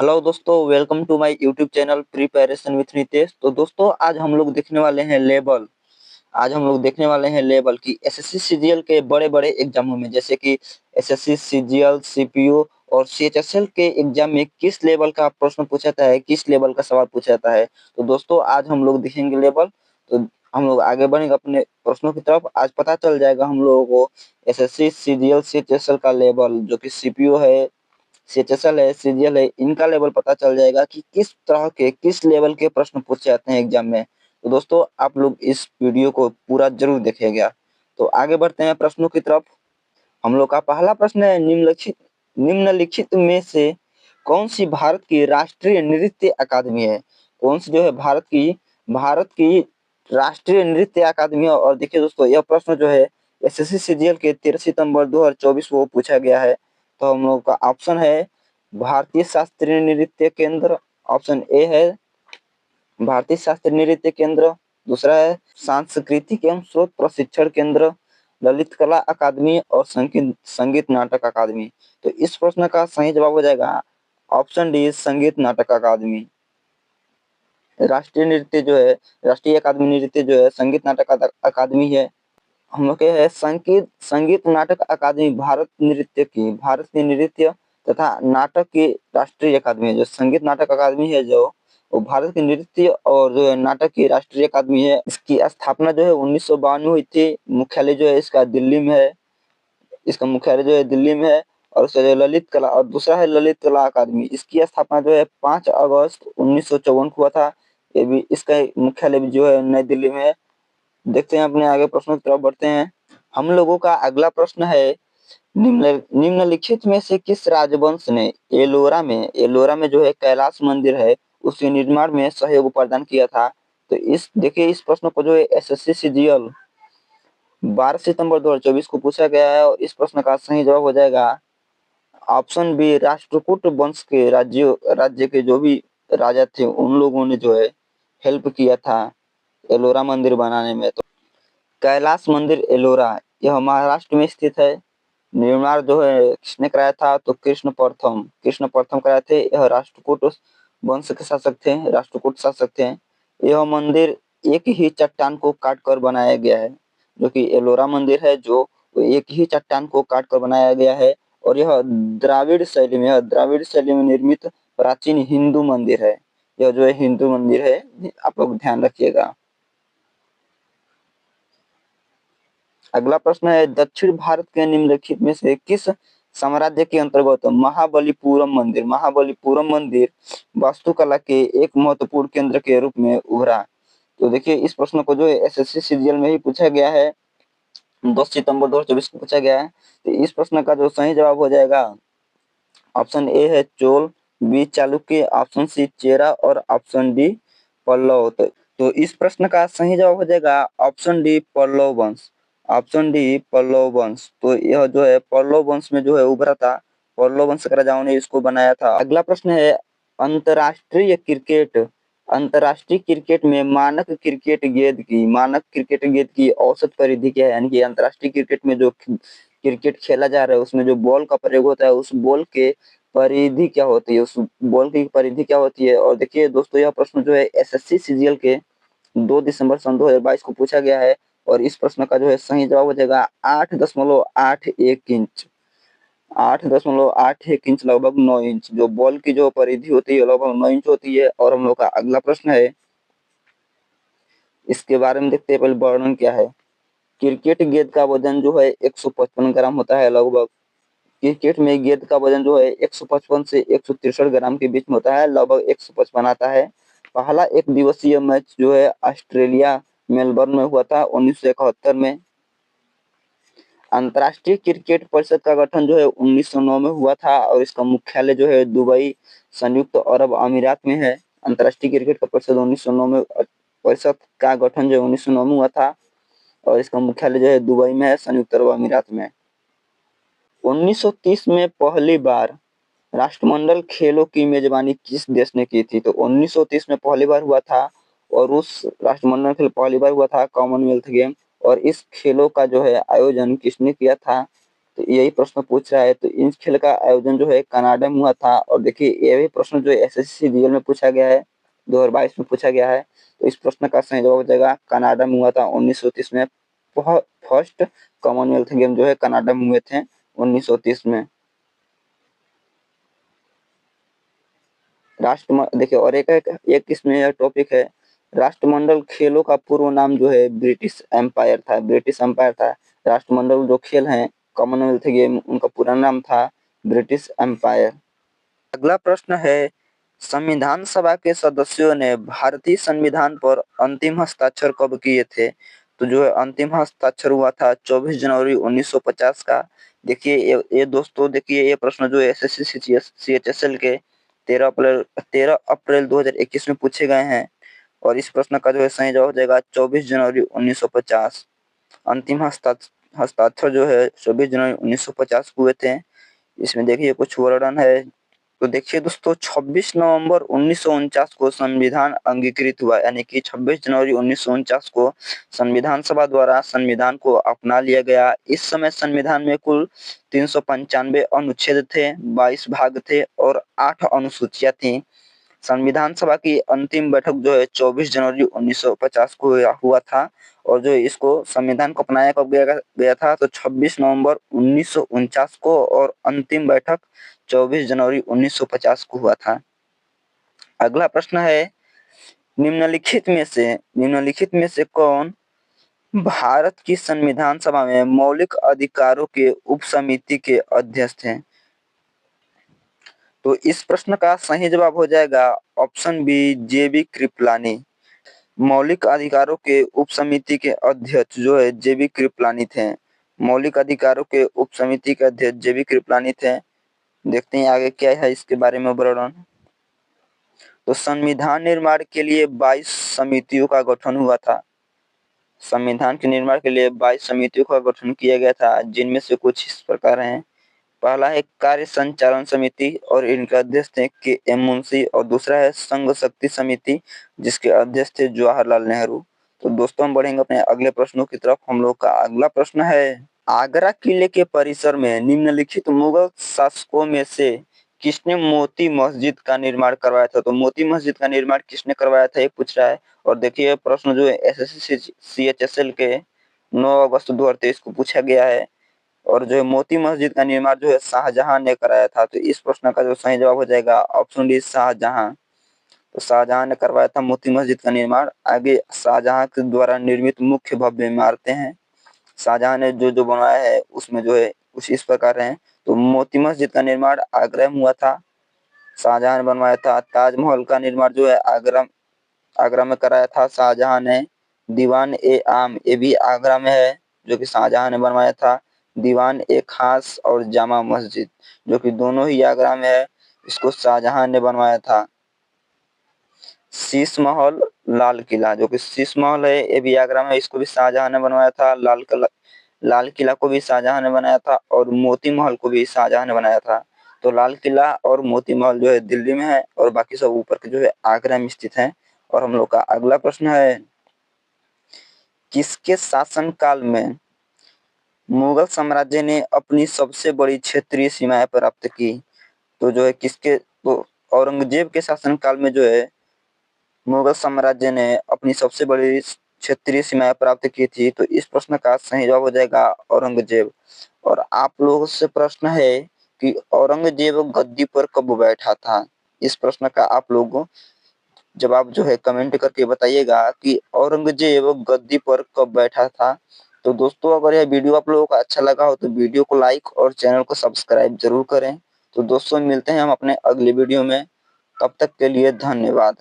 Hello दोस्तों, welcome to my YouTube channel preparation with Nitesh. तो दोस्तों आज हम लोग देखने वाले हैं लेवल। आज हम लोग देखने वाले हैं लेवल की एसएससी सीजीएल के बड़े-बड़े एग्जामों में, जैसे कि एसएससी सीजीएल, सीपीओ और सीएचएसएल के एग्जाम में किस लेवल का प्रश्न पूछा जाता है, किस लेवल का सवाल पूछा जाता है। तो दोस्तों आज हम लोग देखेंगे लेवल। तो हम लोग आगे बढ़ेंगे अपने प्रश्नों की तरफ। आज पता चल जाएगा हम लोगों को एसएससी सीजीएल सीएचएसएल का लेवल, जो कि सीपीओ है, सीएचएसएल है, सीजीएल है, इनका लेवल पता चल जाएगा कि किस तरह के, किस लेवल के प्रश्न पूछे जाते हैं एग्जाम में। तो दोस्तों आप लोग इस वीडियो को पूरा जरूर देखिएगा। तो आगे बढ़ते हैं प्रश्नों की तरफ। हम लोग का पहला प्रश्न है, निम्नलिखित में से कौन सी भारत की राष्ट्रीय नृत्य अकादमी है। कौन सी जो है भारत की राष्ट्रीय नृत्य अकादमी है। और देखिए दोस्तों, यह प्रश्न जो है एसएससी सीजीएल के 13 सितंबर 2024 को पूछा गया है। तो हम लोग का ऑप्शन है भारतीय शास्त्रीय नृत्य केंद्र। ऑप्शन ए है भारतीय शास्त्रीय नृत्य केंद्र। दूसरा है सांस्कृतिक एवं स्रोत प्रशिक्षण केंद्र, ललित कला अकादमी और संगीत संगीत नाटक अकादमी। तो इस प्रश्न का सही जवाब हो जाएगा ऑप्शन डी, संगीत नाटक अकादमी। राष्ट्रीय नृत्य जो है, राष्ट्रीय अकादमी नृत्य जो है संगीत नाटक अकादमी है। हम लोग के है संगीत संगीत नाटक अकादमी भारत की नृत्य तथा नाटक की राष्ट्रीय अकादमी है। जो संगीत नाटक अकादमी है, जो वो भारत की नृत्य और जो है नाटक की राष्ट्रीय अकादमी है। इसकी स्थापना जो है 1952 में हुई थी। मुख्यालय जो है इसका दिल्ली में है। इसका मुख्यालय जो है दिल्ली में है। और उसका जो ललित कला, और दूसरा है ललित कला अकादमी। इसकी स्थापना जो है 5 अगस्त 1954 को हुआ था। ये भी इसका मुख्यालय भी जो है नई दिल्ली में है। देखते हैं अपने आगे प्रश्नों की तरफ बढ़ते हैं। हम लोगों का अगला प्रश्न है, निम्नलिखित में से किस राजवंश ने एलोरा में जो है कैलाश मंदिर है, उसके निर्माण में सहयोग प्रदान किया था। तो इस देखिए, इस प्रश्न को जो है एसएससी सीजीएल 12 सितंबर 2024 को पूछा गया है। और इस प्रश्न का सही जवाब हो जाएगा ऑप्शन बी, राष्ट्रकूट वंश के राज्य के जो भी राजा थे, उन लोगों ने जो है हेल्प किया था एलोरा मंदिर बनाने में। तो कैलाश मंदिर एलोरा यह महाराष्ट्र में स्थित है। निर्माण जो है किसने कराया था, तो कृष्ण प्रथम कराए थे। यह राष्ट्रकूट वंश के शासक थे, राष्ट्रकूट शासक थे। यह मंदिर एक ही चट्टान को काट कर बनाया गया है। जो कि एलोरा मंदिर है, जो एक ही चट्टान को काट कर बनाया गया है। और यह द्राविड़ शैली में निर्मित प्राचीन हिंदू मंदिर है। यह जो है हिंदू मंदिर है, आप लोग ध्यान रखिएगा। अगला प्रश्न है, दक्षिण भारत के निम्नलिखित में से किस साम्राज्य के अंतर्गत महाबलीपुरम मंदिर वास्तुकला के एक महत्वपूर्ण केंद्र के रूप में उभरा। तो देखिए, इस प्रश्न को जो है एसएससी सीजीएल में ही पूछा गया है, 10 सितंबर 2024 को पूछा गया है। तो इस प्रश्न का जो सही जवाब हो जाएगा ऑप्शन ए है Chola, B Chalukya, option C Chera और ऑप्शन डी पल्लव। तो इस प्रश्न का सही जवाब हो जाएगा ऑप्शन डी, पल्लव वंश। ऑप्शन डी, पल्लव वंश। तो यह जो है पल्लव वंश में जो है उभरा था। पल्लव वंश के राजाओं ने इसको बनाया था। अगला प्रश्न है, अंतरराष्ट्रीय क्रिकेट अंतरराष्ट्रीय क्रिकेट में मानक क्रिकेट गेंद की औसत परिधि क्या है। यानी कि अंतरराष्ट्रीय क्रिकेट में जो क्रिकेट खेला जा रहा है, उसमें जो बॉल का प्रयोग होता है, उस बॉल के परिधि क्या होती है, उस बॉल की परिधि क्या होती है। और देखिए दोस्तों, यह प्रश्न जो है एसएससी सीजीएल के 2 दिसंबर सन 2022 को पूछा गया है। और इस प्रश्न का जो है सही जवाब हो जाएगा 8.81 इंच। 8.81 इंच, लगभग 9 इंच। जो बॉल की जो परिधि होती है लगभग 9 इंच होती है। और हम लोग का अगला प्रश्न है, इसके बारे में देखते हैं पहले वर्णन क्या है। क्रिकेट गेंद का वजन जो है 155 ग्राम होता है लगभग। क्रिकेट में गेंद का वजन जो है 155 से 163 ग्राम के बीच में होता है, लगभग 155 आता है। पहला एक दिवसीय मैच जो है ऑस्ट्रेलिया मेलबर्न में हुआ था 1971 में। अंतर्राष्ट्रीय क्रिकेट परिषद का गठन जो है 1909 में हुआ था। और इसका मुख्यालय जो है दुबई, संयुक्त अरब अमीरात में है। अंतर्राष्ट्रीय क्रिकेट का परिषद 1909 में परिषद का गठन जो 1909 में हुआ था। और इसका मुख्यालय जो है दुबई में है, संयुक्त अरब अमीरात में। 1930 में पहली बार राष्ट्रमंडल खेलों की मेजबानी किस देश ने की थी। तो 1930 में पहली बार हुआ था। और उस राष्ट्रमंडल खेल पहली बार हुआ था कॉमनवेल्थ गेम। और इस खेलों का जो है आयोजन किसने किया था, तो यही प्रश्न पूछ रहा है। तो इस खेल का आयोजन जो है कनाडा में हुआ था। और देखिए ये भी प्रश्न जो एसएससी जीएल में पूछा गया है, 2022 में पूछा गया है। तो इस प्रश्न का सही जवाब हो जाएगा कनाडा में हुआ था 1930 में। फर्स्ट कॉमनवेल्थ गेम जो है कनाडा में हुए थे 1930 में। देखिए और एक इसमें टॉपिक है, राष्ट्रमंडल खेलों का पूर्व नाम जो है ब्रिटिश एम्पायर था। ब्रिटिश एम्पायर था। राष्ट्रमंडल जो खेल हैं कॉमनवेल्थ गेम, उनका पूरा नाम था ब्रिटिश एम्पायर। अगला प्रश्न है, संविधान सभा के सदस्यों ने भारतीय संविधान पर अंतिम हस्ताक्षर कब किए थे? तो जो है अंतिम हस्ताक्षर हुआ था 24 जनवरी 1950 का। देखिए ये दोस्तों, देखिए ये प्रश्न जो एसएससी सीएचएसएल के 13 अप्रैल 2021 में पूछे गए हैं। और इस प्रश्न का जो है सही जवाब हो जाएगा 24 जनवरी 1950। अंतिम हस्ताक्षर जो है 24 जनवरी 1950 को हुए थे। इसमें देखिए कुछ वर्णन है। तो देखिए दोस्तों, 26 नवंबर 1949 को संविधान अंगीकृत हुआ, यानी कि 26 जनवरी 1949 को संविधान सभा द्वारा संविधान को अपना लिया गया। इस समय संविधान में कुल 395 अनुच्छेद थे, 22 भाग थे और 8 अनुसूचियां थी। संविधान सभा की अंतिम बैठक जो है 24 जनवरी 1950 को हुआ था। और जो इसको संविधान को अपनाया कब गया था, तो 26 नवंबर 1949 को। और अंतिम बैठक 24 जनवरी 1950 को हुआ था। अगला प्रश्न है, निम्नलिखित में से कौन भारत की संविधान सभा में मौलिक अधिकारों के उप समिति के अध्यक्ष हैं? तो इस प्रश्न का सही जवाब हो जाएगा ऑप्शन बी, जेबी कृपलानी। मौलिक अधिकारों के उप समिति के अध्यक्ष जो है जेबी कृपलानी थे। मौलिक अधिकारों के उप समिति के अध्यक्ष जेबी कृपलानी थे। देखते हैं आगे क्या है इसके बारे में वर्णन। तो संविधान निर्माण के लिए 22 समितियों का गठन हुआ था। संविधान के निर्माण के लिए 22 समितियों का गठन किया गया था, जिनमें से कुछ इस प्रकार हैं। पहला है कार्य संचालन समिति और इनके अध्यक्ष थे के एम मुंशी। और दूसरा है संघ शक्ति समिति, जिसके अध्यक्ष थे जवाहरलाल नेहरू। तो दोस्तों हम बढ़ेंगे अपने अगले प्रश्नों की तरफ। हम लोग का अगला प्रश्न है, आगरा किले के परिसर में निम्नलिखित मुगल शासकों में से किसने मोती मस्जिद का निर्माण करवाया था? तो मोती मस्जिद का निर्माण किसने करवाया था ये पूछ रहा है। और देखिए प्रश्न जो है एसएससी सीएचएसएल के 9 अगस्त 2023 को पूछा गया है। और जो है मोती मस्जिद का निर्माण जो है शाहजहां ने कराया था। तो इस प्रश्न का जो सही जवाब हो जाएगा ऑप्शन डी, शाहजहां। तो शाहजहां ने करवाया था मोती मस्जिद का निर्माण। आगे शाहजहां के द्वारा निर्मित मुख्य भव्य इमारतें हैं। शाहजहां ने जो जो बनवाया है उसमें जो है कुछ इस प्रकार है। तो मोती मस्जिद का निर्माण आगरा में हुआ था, शाहजहां ने बनवाया था। ताजमहल का निर्माण जो है आगरा में कराया था शाहजहां ने। दीवान ए आम ये भी आगरा में है, जो कि शाहजहां ने बनवाया था। दीवान ए खास और जामा मस्जिद, जो कि दोनों ही आगरा में है, इसको शाहजहां ने बनवाया था। शीश महल, लाल किला, जो कि शीश महल है ये भी आगरा में, इसको भी शाहजहां ने बनवाया था। लाल किला को भी शाहजहां ने बनाया था और मोती महल को भी शाहजहां ने बनाया था। तो लाल किला और मोती महल जो है दिल्ली में है और बाकी सब ऊपर के जो है आगरा में स्थित है। और हम लोग का अगला प्रश्न है, किसके शासनकाल में मुगल साम्राज्य ने अपनी सबसे बड़ी क्षेत्रीय सीमाएं प्राप्त की? तो जो है तो औरंगजेब के शासनकाल में जो है मुगल साम्राज्य ने अपनी सबसे बड़ी क्षेत्रीय सीमाएं प्राप्त की थी। तो इस प्रश्न का सही जवाब हो जाएगा औरंगजेब। और आप लोगों से प्रश्न है कि औरंगजेब गद्दी पर कब बैठा था? इस प्रश्न का आप लोग जवाब जो है कमेंट करके बताइएगा कि औरंगजेब गद्दी पर कब बैठा था। तो दोस्तों अगर यह वीडियो आप लोगों को अच्छा लगा हो तो वीडियो को लाइक और चैनल को सब्सक्राइब जरूर करें। तो दोस्तों मिलते हैं हम अपने अगले वीडियो में, तब तक के लिए धन्यवाद।